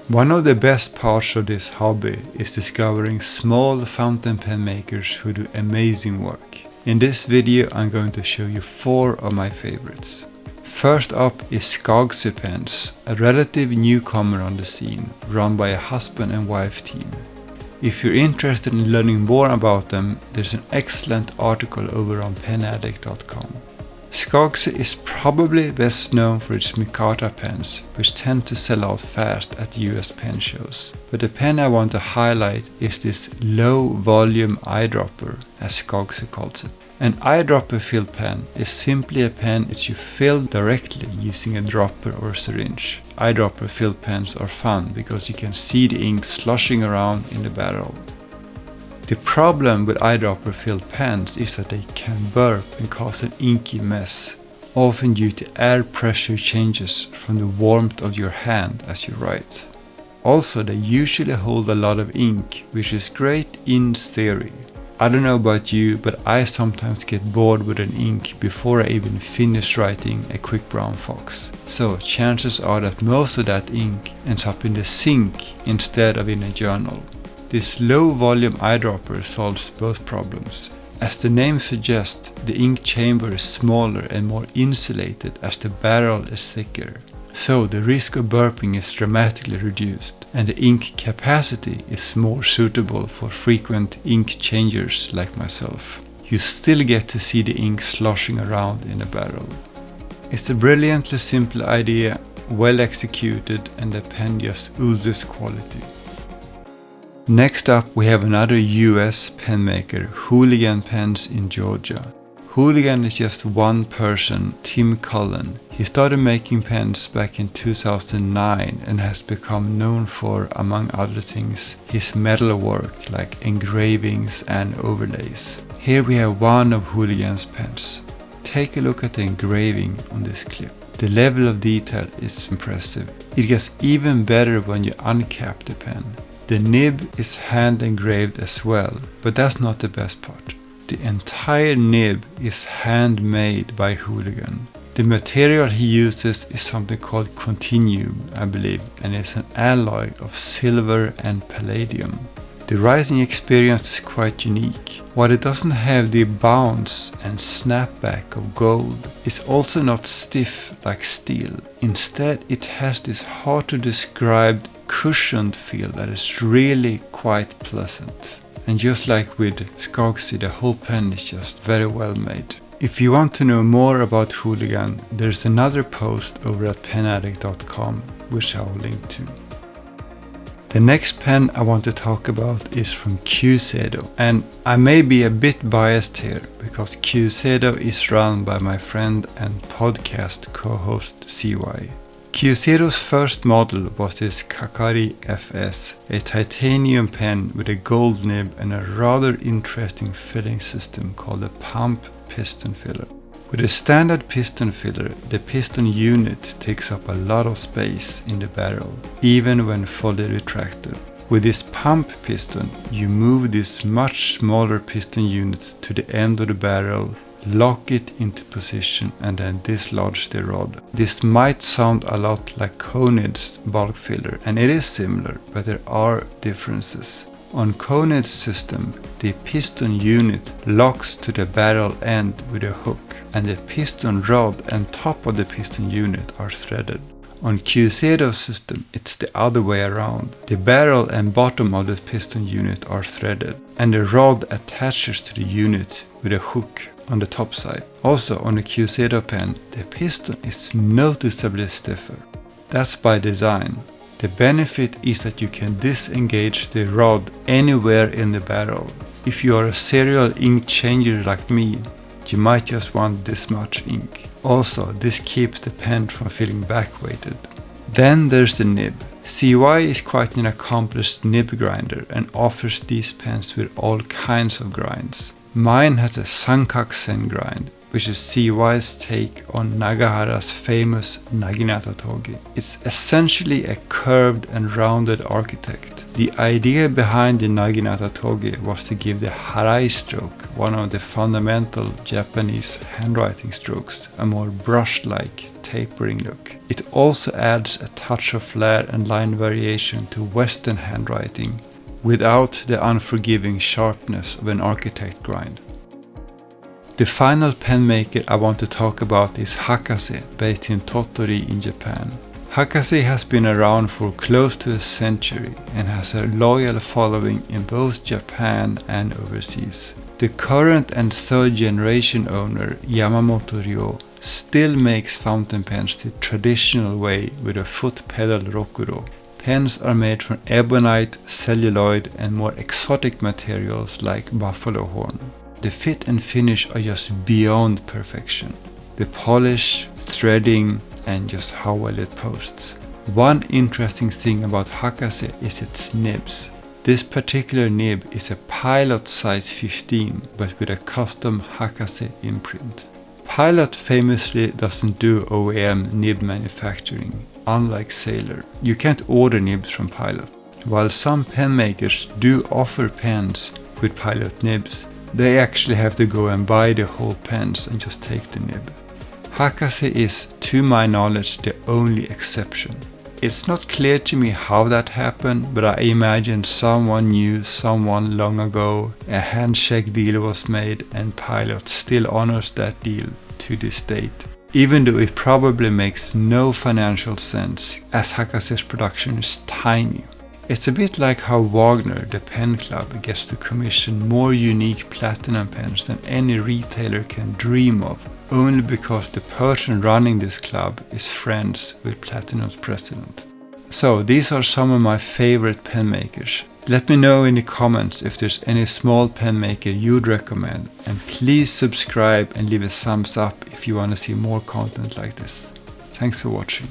One of the best parts of this hobby is discovering small fountain pen makers who do amazing work. In this video I'm going to show you 4 of my favorites. First up is Skogsy Pens, a relative newcomer on the scene, run by a husband and wife team. If you're interested in learning more about them, there's an excellent article over on penaddict.com. Skogsy is probably best known for its micarta pens, which tend to sell out fast at US pen shows. But the pen I want to highlight is this low volume eyedropper, as Skogsy calls it. An eyedropper fill pen is simply a pen that you fill directly using a dropper or syringe. Eyedropper fill pens are fun because you can see the ink sloshing around in the barrel. The problem with eyedropper filled pens is that they can burp and cause an inky mess, often due to air pressure changes from the warmth of your hand as you write. Also, they usually hold a lot of ink, which is great in theory. I don't know about you, but I sometimes get bored with an ink before I even finish writing a quick brown fox. So chances are that most of that ink ends up in the sink instead of in a journal. This low volume eyedropper solves both problems. As the name suggests, the ink chamber is smaller and more insulated as the barrel is thicker. So the risk of burping is dramatically reduced, and the ink capacity is more suitable for frequent ink changers like myself. You still get to see the ink sloshing around in the barrel. It's a brilliantly simple idea, well executed, and the pen just oozes quality. Next up we have another US pen maker, Hooligan Pens in Georgia. Hooligan is just one person, Tim Cullen. He started making pens back in 2009 and has become known for, among other things, his metal work like engravings and overlays. Here we have one of Hooligan's pens. Take a look at the engraving on this clip. The level of detail is impressive. It gets even better when you uncap the pen. The nib is hand engraved as well, but that's not the best part. The entire nib is handmade by Hooligan. The material he uses is something called continuum, I believe, and it's an alloy of silver and palladium. The writing experience is quite unique. While it doesn't have the bounce and snapback of gold, it's also not stiff like steel. Instead, it has this hard to describe cushioned feel that is really quite pleasant. And just like with Skogsy, the whole pen is just very well made. If you want to know more about Hooligan, there's another post over at penaddict.com which I will link to. The next pen I want to talk about is from Kyuseido, and I may be a bit biased here because Kyuseido is run by my friend and podcast co-host CY. Kyuseido's first model was this Kakari FS, a titanium pen with a gold nib and a rather interesting filling system called a pump piston filler. With a standard piston filler, the piston unit takes up a lot of space in the barrel, even when fully retracted. With this pump piston, you move this much smaller piston unit to the end of the barrel, lock it into position and then dislodge the rod. This might sound a lot like Konid's bulk filler, and it is similar, but there are differences. On Konid's system, the piston unit locks to the barrel end with a hook, and the piston rod and top of the piston unit are threaded. On Kyuseido's system, it's the other way around. The barrel and bottom of the piston unit are threaded, and the rod attaches to the unit with a hook on the top side. Also on the Kyuseido pen, the piston is noticeably stiffer. That's by design. The benefit is that you can disengage the rod anywhere in the barrel. If you are a serial ink changer like me, you might just want this much ink. Also, this keeps the pen from feeling back-weighted. Then there's the nib. CY is quite an accomplished nib grinder and offers these pens with all kinds of grinds. Mine has a Sankakusen grind, which is CY's take on Nagahara's famous Naginata togi. It's essentially a curved and rounded architect. The idea behind the Naginata Toge was to give the harai stroke, one of the fundamental Japanese handwriting strokes, a more brush-like tapering look. It also adds a touch of flair and line variation to Western handwriting, without the unforgiving sharpness of an architect grind. The final pen maker I want to talk about is Hakase, based in Tottori in Japan. Hakase has been around for close to a century and has a loyal following in both Japan and overseas. The current and third generation owner, Yamamoto Ryo, still makes fountain pens the traditional way with a foot pedal rokuro. Pens are made from ebonite, celluloid and more exotic materials like buffalo horn. The fit and finish are just beyond perfection. The polish, threading, and just how well it posts. One interesting thing about Hakase is its nibs. This particular nib is a Pilot size 15 but with a custom Hakase imprint. Pilot famously doesn't do OEM nib manufacturing, unlike Sailor. You can't order nibs from Pilot. While some pen makers do offer pens with Pilot nibs, they actually have to go and buy the whole pens and just take the nib. Hakase is, to my knowledge, the only exception. It's not clear to me how that happened, but I imagine someone knew someone long ago, a handshake deal was made, and Pilot still honors that deal to this date. Even though it probably makes no financial sense, as Hakase's production is tiny. It's a bit like how Wagner, the pen club, gets to commission more unique platinum pens than any retailer can dream of, only because the person running this club is friends with Platinum's president. So these are some of my favorite pen makers. Let me know in the comments if there's any small pen maker you'd recommend, and please subscribe and leave a thumbs up if you want to see more content like this. Thanks for watching.